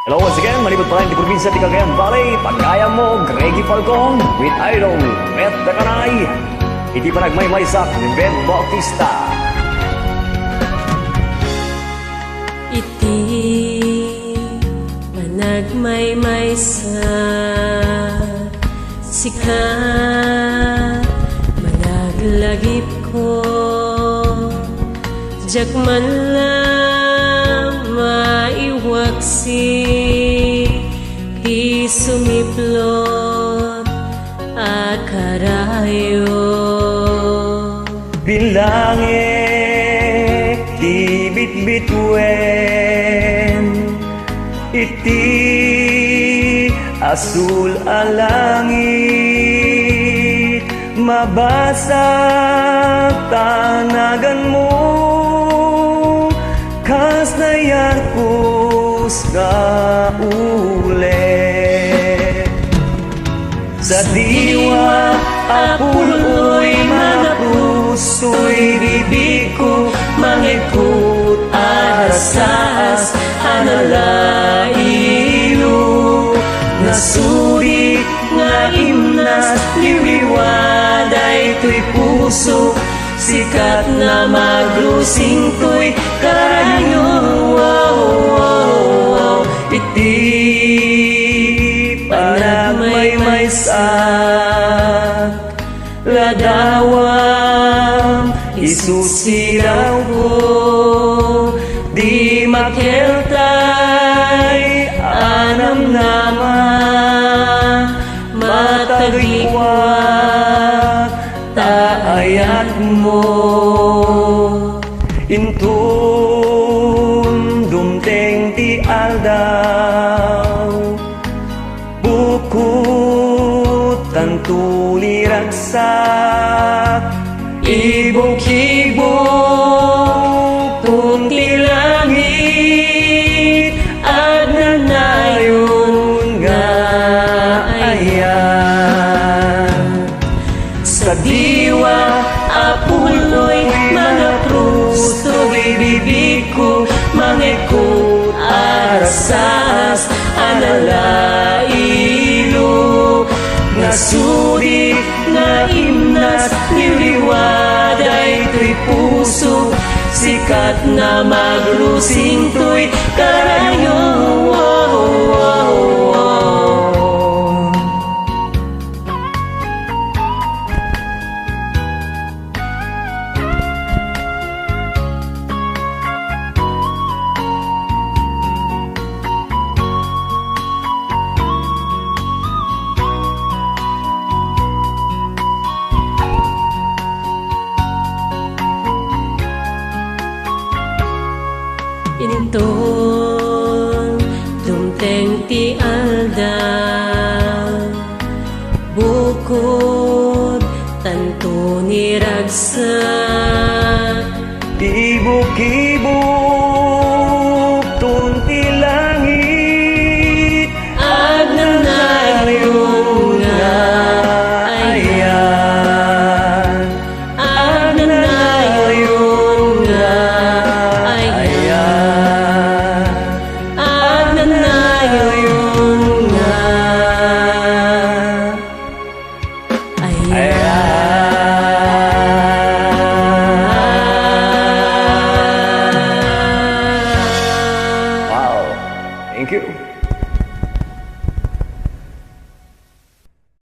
Hello once again, malibot pa rin di probinsya di Cagayan Valley. Pagkaya mo, Greggy Falcon with Idol, Met Dakanay. Hindi pa nagmay-maysak ni Ben Bautista. Iti managmay-maysak sikat managlagip ko jak man lang maiwaksi di sumiplot akarayo Bilangit di bitbitwen iti asul alangit mabasa tanagan mo kas nayarpus nga ulit sa diwa apuloy mga puso'y bibig ko mangikot arasas analailu nasuri nga imnas liwiwaday to'y puso sikat na maglusing to'y karayo iti panagmay-maysak ladawam isusiraw ko di makeltay anam nama matagwak taayat mo intun dumteng ti aldaw bukut tantu liragsak ibok-ibok tunti langit at nanayon nga ayan sa diwa apuloy mga prusto ibibig ko mangikot arasas analailu nasuri nga imnas niliwaday to'y puso sikat na maglusing to'y karayo Inton dumteng ti aldaw bukod tanto niragsak ibok-ibok tunti langit at nanayon nga ayan at nanayon nga Wow, thank you.